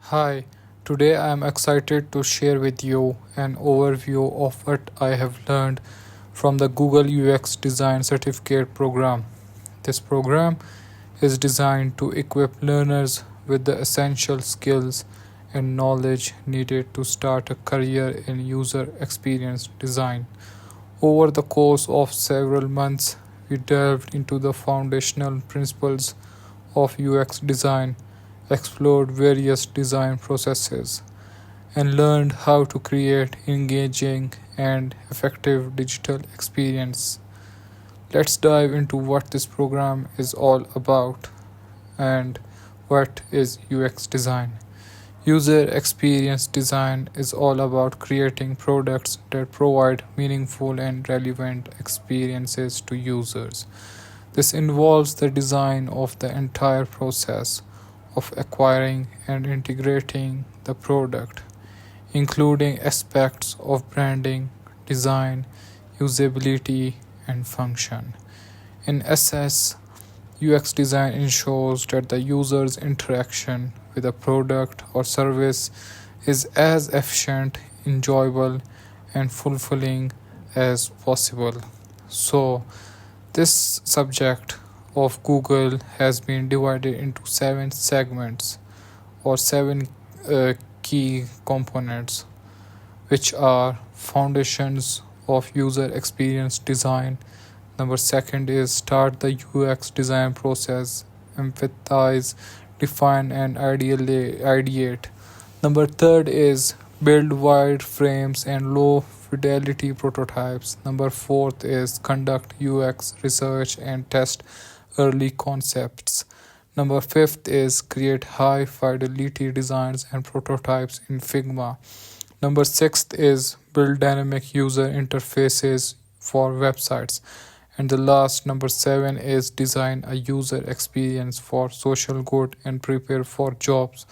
Hi, today I am excited to share with you an overview of what I have learned from the Google UX Design Certificate program. This program is designed to equip learners with the essential skills and knowledge needed to start a career in user experience design. Over the course of several months, we delved into the foundational principles of UX design, explored various design processes, and learned how to create engaging and effective digital experience. Let's dive into what this program is all about and what is UX design. User experience design is all about creating products that provide meaningful and relevant experiences to users. This involves the design of the entire process of acquiring and integrating the product, including aspects of branding, design, usability, and function. In essence, UX design ensures that the user's interaction with a product or service is as efficient, enjoyable, and fulfilling as possible. So, this subject of Google has been divided into seven segments or seven key components, which are foundations of user experience design. Number second is start the UX design process, empathize, define, and ideate. Number third is build wireframes and low fidelity prototypes. Number fourth is conduct UX research and test early concepts. Number fifth is create high fidelity designs and prototypes in Figma. Number sixth is build dynamic user interfaces for websites. And the last, number seven, is design a user experience for social good and prepare for jobs.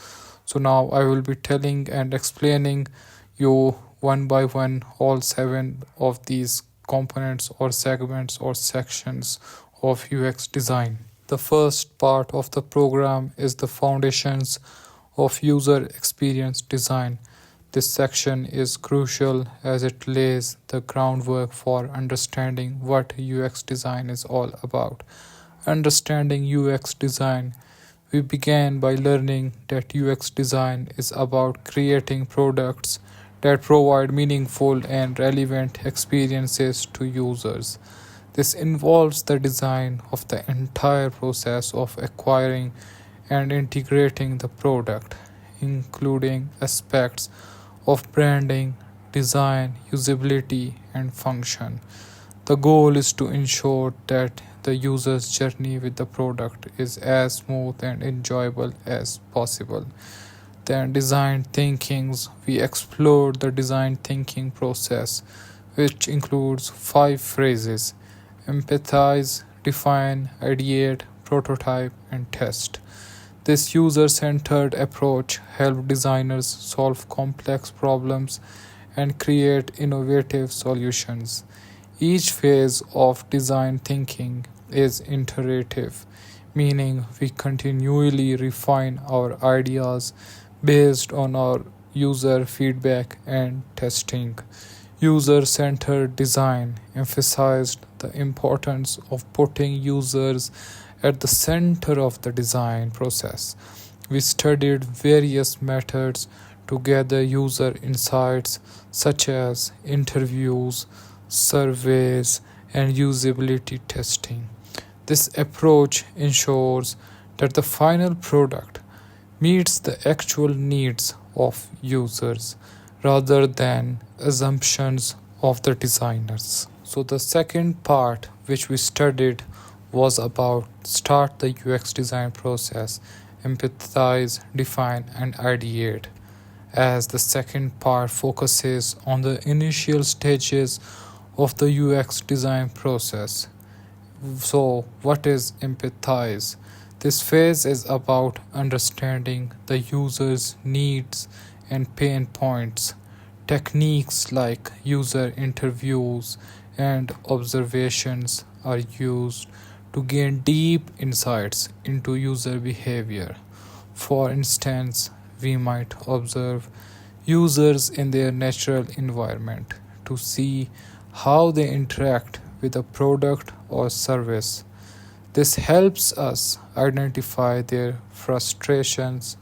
So now I will be telling and explaining you one by one all seven of these components or segments or sections of UX design. The first part of the program is the foundations of user experience design. This section is crucial as it lays the groundwork for understanding what UX design is all about. Understanding UX design, we began by learning that UX design is about creating products that provide meaningful and relevant experiences to users. This involves the design of the entire process of acquiring and integrating the product, including aspects of branding, design, usability, and function. The goal is to ensure that the user's journey with the product is as smooth and enjoyable as possible. Then, design thinkings. We explored the design thinking process, which includes five phases: empathize, define, ideate, prototype, and test. This user centered approach helps designers solve complex problems and create innovative solutions. Each phase of design thinking is iterative, meaning we continually refine our ideas based on our user feedback and testing. User centered design emphasized the importance of putting users at the center of the design process. We studied various methods to gather user insights such as interviews, surveys, and usability testing. This approach ensures that the final product meets the actual needs of users rather than assumptions of the designers. So, the second part which we studied was about start the UX design process, empathize, define, and ideate, as the second part focuses on the initial stages of the UX design process. So, what is empathize? This phase is about understanding the user's needs and pain points. Techniques like user interviews and observations are used to gain deep insights into user behavior. For instance, we might observe users in their natural environment to see how they interact with a product or service. This helps us identify their frustrations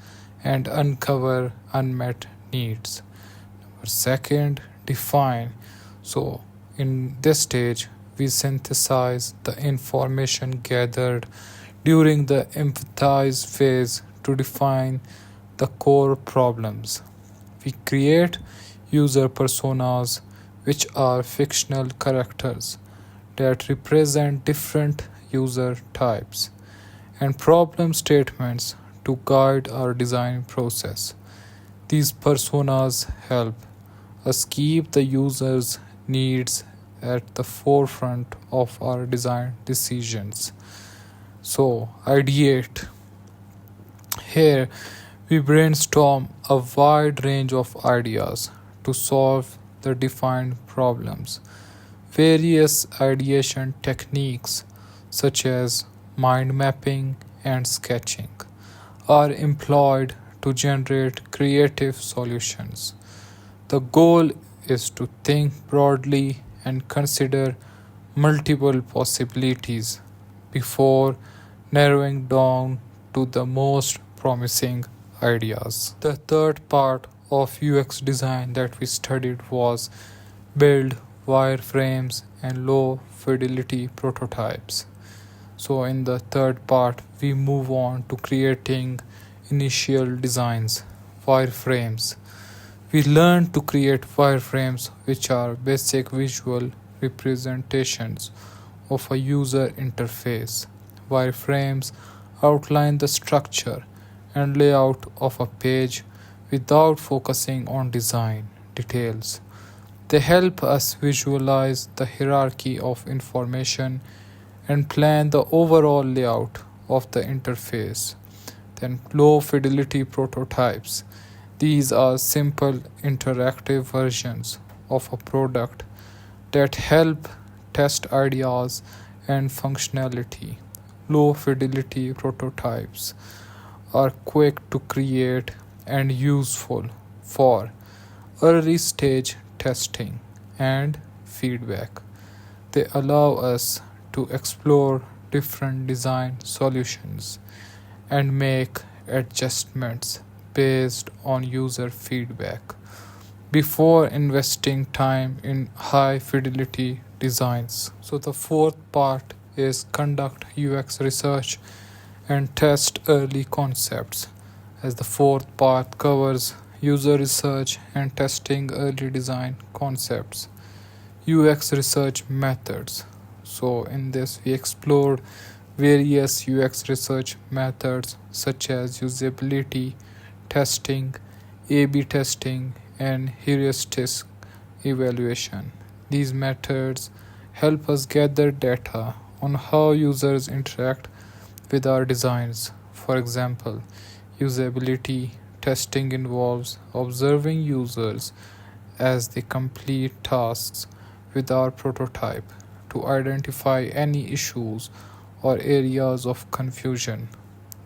and uncover unmet needs. Number second, define. So, in this stage, we synthesize the information gathered during the empathize phase to define the core problems. We create user personas, which are fictional characters that represent different user types, and problem statements to guide our design process. These personas help us keep the user's needs at the forefront of our design decisions. So, ideate. Here, we brainstorm a wide range of ideas to solve the defined problems. Various ideation techniques, such as mind mapping and sketching, are employed to generate creative solutions. The goal is to think broadly and consider multiple possibilities before narrowing down to the most promising ideas. The third part of UX design that we studied was build wireframes and low fidelity prototypes. So, in the third part, we move on to creating initial designs, wireframes. We learn to create wireframes, which are basic visual representations of a user interface. Wireframes outline the structure and layout of a page without focusing on design details. They help us visualize the hierarchy of information and plan the overall layout of the interface. Then, low fidelity prototypes. These are simple interactive versions of a product that help test ideas and functionality. Low fidelity prototypes are quick to create and useful for early stage testing and feedback. They allow us to explore different design solutions and make adjustments based on user feedback before investing time in high fidelity designs. So, the fourth part is conduct UX research and test early concepts, as the fourth part covers user research and testing early design concepts. UX research methods. So, in this, we explored various UX research methods such as usability testing, A B testing, and heuristic evaluation. These methods help us gather data on how users interact with our designs. For example, usability testing involves observing users as they complete tasks with our prototype to identify any issues or areas of confusion.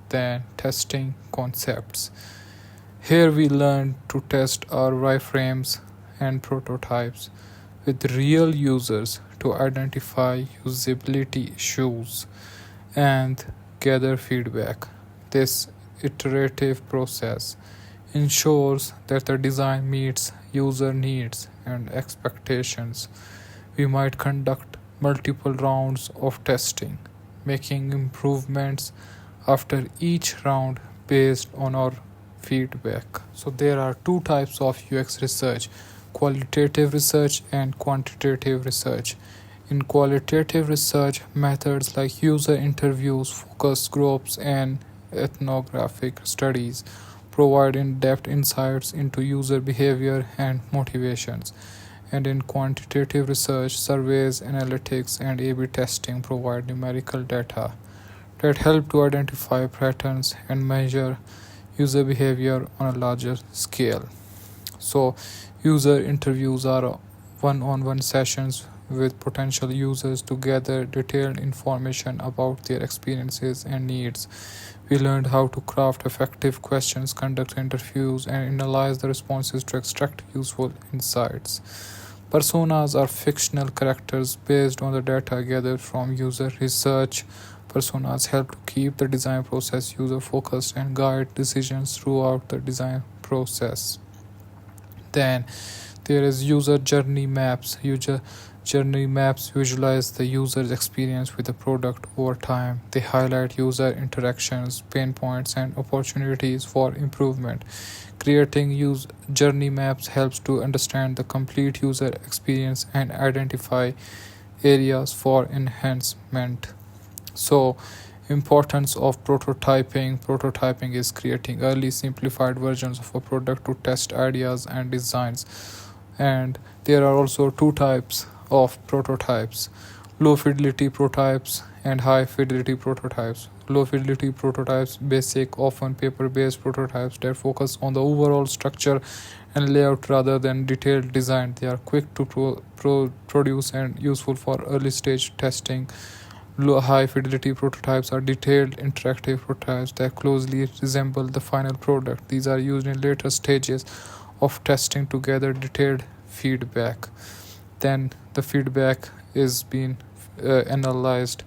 Then, testing concepts. Here we learn to test our wireframes and prototypes with real users to identify usability issues and gather feedback. This iterative process ensures that the design meets user needs and expectations. We might conduct multiple rounds of testing, making improvements after each round based on our feedback. So, there are two types of UX research: qualitative research and quantitative research. In qualitative research, methods like user interviews, focus groups, and ethnographic studies provide in depth insights into user behavior and motivations. And in quantitative research, surveys, analytics, and A B testing provide numerical data that help to identify patterns and measure user behavior on a larger scale. So, user interviews are one on one sessions with potential users to gather detailed information about their experiences and needs. We learned how to craft effective questions, conduct interviews, and analyze the responses to extract useful insights. Personas are fictional characters based on the data gathered from user research. Personas help to keep the design process user focused and guide decisions throughout the design process. Then there is user journey maps. User journey maps visualize the user's experience with the product over time. They highlight user interactions, pain points, and opportunities for improvement. Creating use journey maps helps to understand the complete user experience and identify areas for enhancement. So, importance of prototyping is creating early simplified versions of a product to test ideas and designs. And there are also two types of prototypes: low fidelity prototypes and high fidelity prototypes. Low fidelity prototypes, basic, often paper based prototypes that focus on the overall structure and layout rather than detailed design. They are quick to produce and useful for early stage testing. Low high fidelity prototypes are detailed interactive prototypes that closely resemble the final product. These are used in later stages of testing to gather detailed feedback. Then the feedback is being analyzed,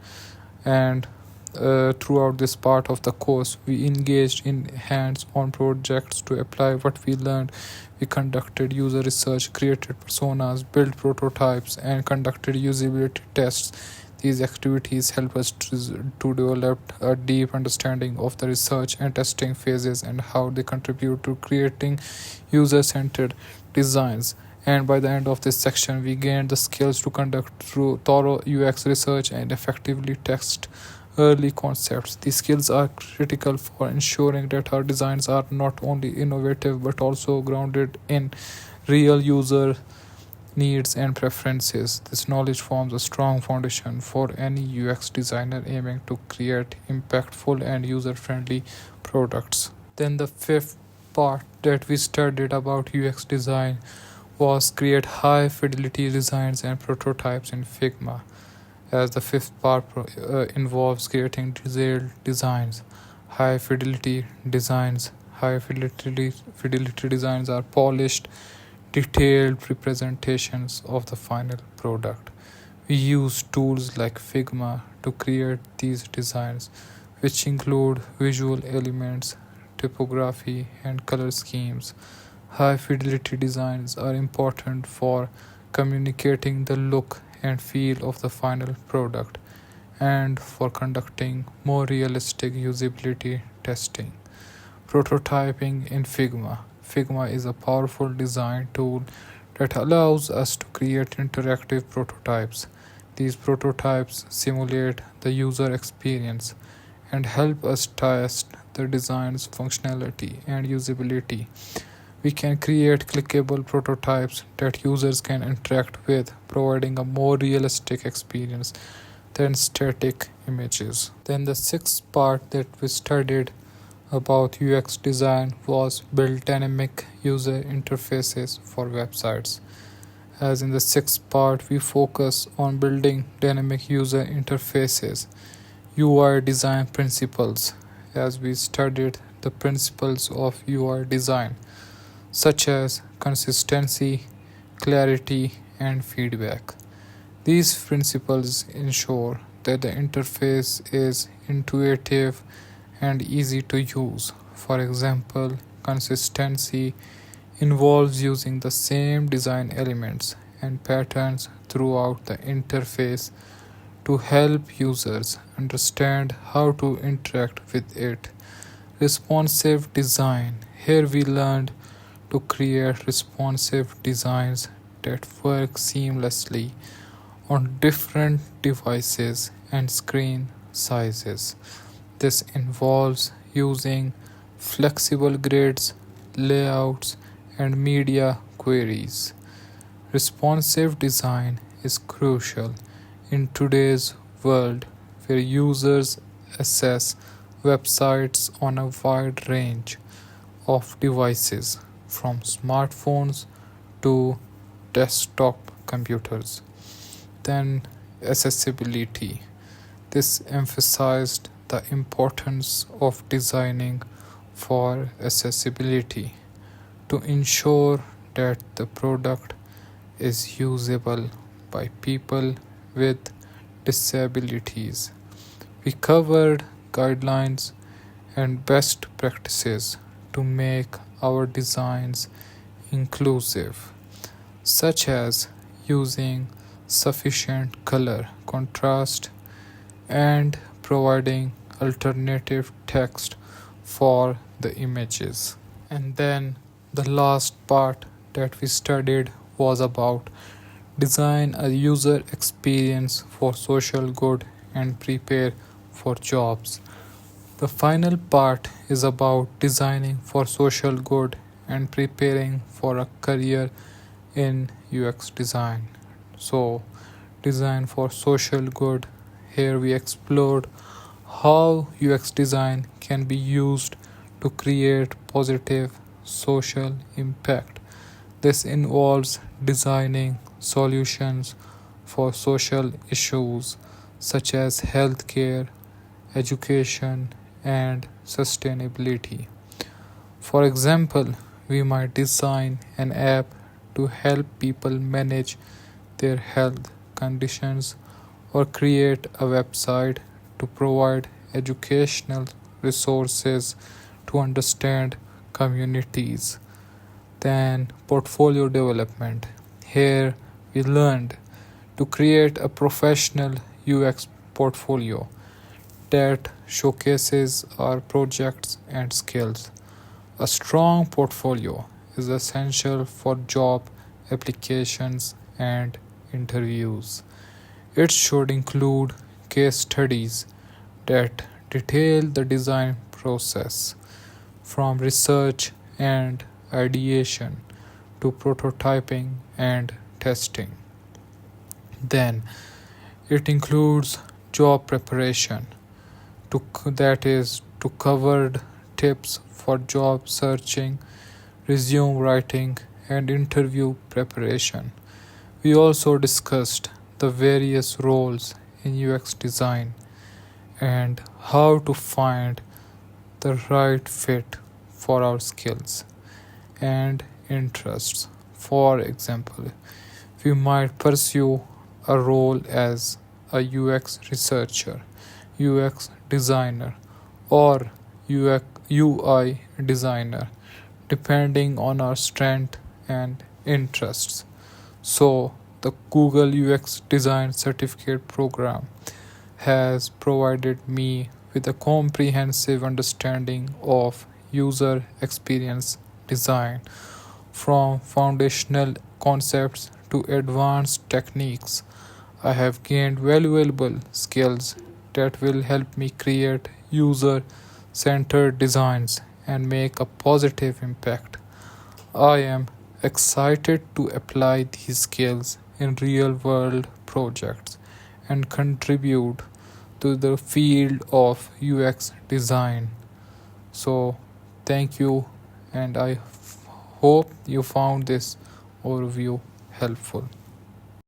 and throughout this part of the course we engaged in hands-on projects to apply what we learned. We conducted user research, created personas, built prototypes, and conducted usability tests. These activities help us to develop a deep understanding of the research and testing phases and how they contribute to creating user-centered designs. And by the end of this section, we gained the skills to conduct thorough UX research and effectively test early concepts. These skills are critical for ensuring that our designs are not only innovative but also grounded in real user needs and preferences. This knowledge forms a strong foundation for any UX designer aiming to create impactful and user friendly products. Then, the fifth part that we studied about UX design was create high fidelity designs and prototypes in Figma, as the fifth part involves creating detailed designs. High fidelity designs. High fidelity designs are polished, detailed representations of the final product. We use tools like Figma to create these designs, which include visual elements, typography, and color schemes. High fidelity designs are important for communicating the look and feel of the final product and for conducting more realistic usability testing. Prototyping in Figma. Figma is a powerful design tool that allows us to create interactive prototypes. These prototypes simulate the user experience and help us test the design's functionality and usability. We can create clickable prototypes that users can interact with, providing a more realistic experience than static images. Then, the sixth part that we studied about UX design was build dynamic user interfaces for websites. As in the sixth part, we focus on building dynamic user interfaces, UI design principles, as we studied the principles of UI design, such as consistency, clarity, and feedback. These principles ensure that the interface is intuitive and easy to use. For example, consistency involves using the same design elements and patterns throughout the interface to help users understand how to interact with it. Responsive design. Here we learned to create responsive designs that work seamlessly on different devices and screen sizes. This involves using flexible grids, layouts, and media queries. Responsive design is crucial in today's world where users access websites on a wide range of devices, from smartphones to desktop computers. Then, accessibility. This emphasized the importance of designing for accessibility to ensure that the product is usable by people with disabilities. We covered guidelines and best practices to make our designs inclusive, such as using sufficient color contrast and providing alternative text for the images. And then the last part that we studied was about design a user experience for social good and prepare for jobs. The final part is about designing for social good and preparing for a career in UX design. So, design for social good. Here we explored how UX design can be used to create positive social impact. This involves designing solutions for social issues such as healthcare, education, and sustainability. For example, we might design an app to help people manage their health conditions or create a website to provide educational resources to understand communities. Then, portfolio development. Here, we learned to create a professional UX portfolio that showcases our projects and skills. A strong portfolio is essential for job applications and interviews. It should include case studies that detail the design process from research and ideation to prototyping and testing. Then it includes job preparation that is to covered tips for job searching, resume writing and interview preparation. We also discussed the various roles in UX design and how to find the right fit for our skills and interests. For example, we might pursue a role as a UX researcher, UX designer, or UI designer, depending on our strength and interests. So, the Google UX Design Certificate program has provided me with a comprehensive understanding of user experience design, from foundational concepts to advanced techniques. I have gained valuable skills that will help me create user centered designs and make a positive impact. I am excited to apply these skills in real world projects and contribute to the field of UX design. So, thank you, and I hope you found this overview helpful.